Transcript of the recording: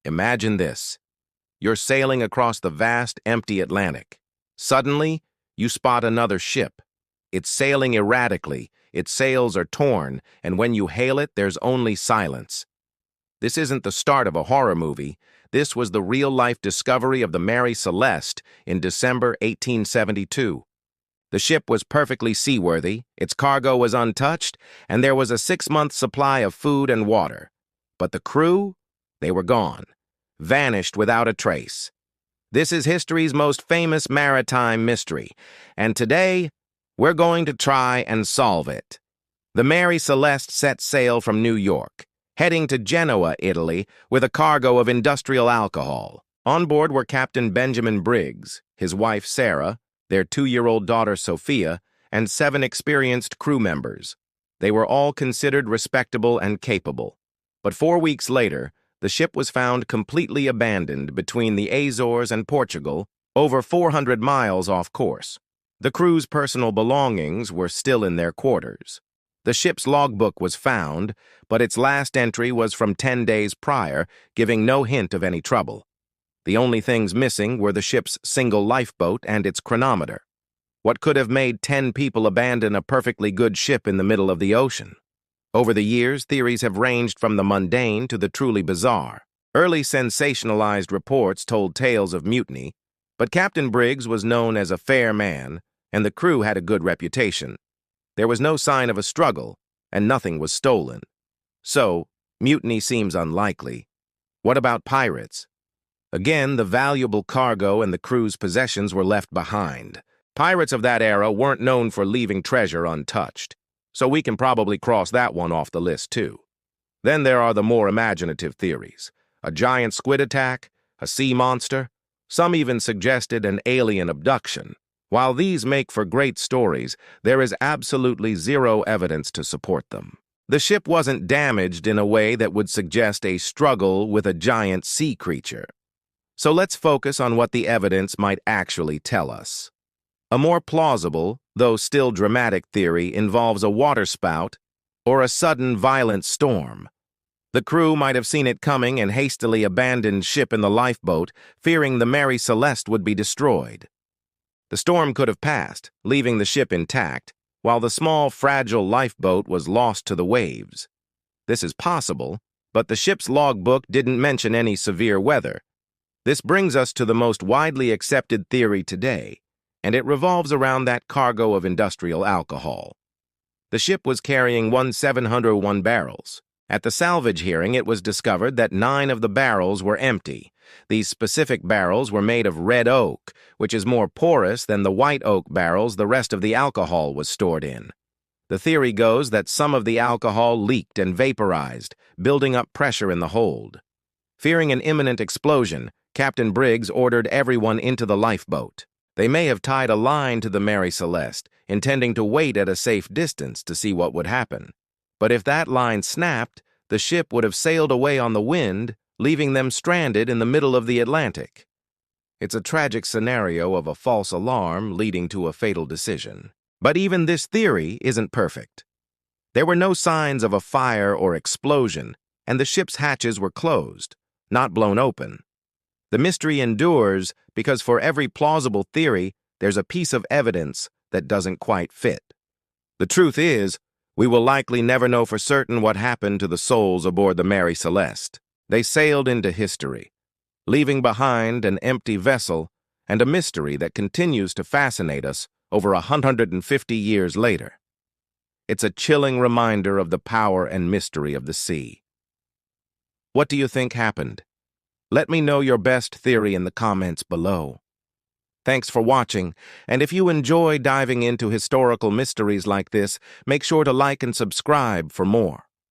Imagine this. You're sailing across the vast, empty Atlantic. Suddenly, you spot another ship. It's sailing erratically, its sails are torn, and when you hail it, there's only silence. This isn't the start of a horror movie. This was the real-life discovery of the Mary Celeste in December 1872. The ship was perfectly seaworthy, its cargo was untouched, and there was a 6-month supply of food and water. But the crew? They were gone, vanished without a trace. This is history's most famous maritime mystery, and today, we're going to try and solve it. The Mary Celeste set sail from New York, heading to Genoa, Italy, with a cargo of industrial alcohol. On board were Captain Benjamin Briggs, his wife Sarah, their 2-year-old daughter Sophia, and 7 experienced crew members. They were all considered respectable and capable. But 4 weeks later, the ship was found completely abandoned between the Azores and Portugal, over 400 miles off course. The crew's personal belongings were still in their quarters. The ship's logbook was found, but its last entry was from 10 days prior, giving no hint of any trouble. The only things missing were the ship's single lifeboat and its chronometer. What could have made 10 people abandon a perfectly good ship in the middle of the ocean? Over the years, theories have ranged from the mundane to the truly bizarre. Early sensationalized reports told tales of mutiny, but Captain Briggs was known as a fair man, and the crew had a good reputation. There was no sign of a struggle, and nothing was stolen. So, mutiny seems unlikely. What about pirates? Again, the valuable cargo and the crew's possessions were left behind. Pirates of that era weren't known for leaving treasure untouched, so we can probably cross that one off the list too. Then there are the more imaginative theories. A giant squid attack, a sea monster. Some even suggested an alien abduction. While these make for great stories, there is absolutely zero evidence to support them. The ship wasn't damaged in a way that would suggest a struggle with a giant sea creature. So let's focus on what the evidence might actually tell us. A more plausible, though still dramatic theory involves a waterspout or a sudden violent storm. The crew might have seen it coming and hastily abandoned ship in the lifeboat, fearing the Mary Celeste would be destroyed. The storm could have passed, leaving the ship intact, while the small, fragile lifeboat was lost to the waves. This is possible, but the ship's logbook didn't mention any severe weather. This brings us to the most widely accepted theory today, and it revolves around that cargo of industrial alcohol. The ship was carrying 701 barrels. At the salvage hearing, it was discovered that 9 of the barrels were empty. These specific barrels were made of red oak, which is more porous than the white oak barrels the rest of the alcohol was stored in. The theory goes that some of the alcohol leaked and vaporized, building up pressure in the hold. Fearing an imminent explosion, Captain Briggs ordered everyone into the lifeboat. They may have tied a line to the Mary Celeste, intending to wait at a safe distance to see what would happen. But if that line snapped, the ship would have sailed away on the wind, leaving them stranded in the middle of the Atlantic. It's a tragic scenario of a false alarm leading to a fatal decision. But even this theory isn't perfect. There were no signs of a fire or explosion, and the ship's hatches were closed, not blown open. The mystery endures because for every plausible theory, there's a piece of evidence that doesn't quite fit. The truth is, we will likely never know for certain what happened to the souls aboard the Mary Celeste. They sailed into history, leaving behind an empty vessel and a mystery that continues to fascinate us over 150 years later. It's a chilling reminder of the power and mystery of the sea. What do you think happened? Let me know your best theory in the comments below. Thanks for watching, and if you enjoy diving into historical mysteries like this, make sure to like and subscribe for more.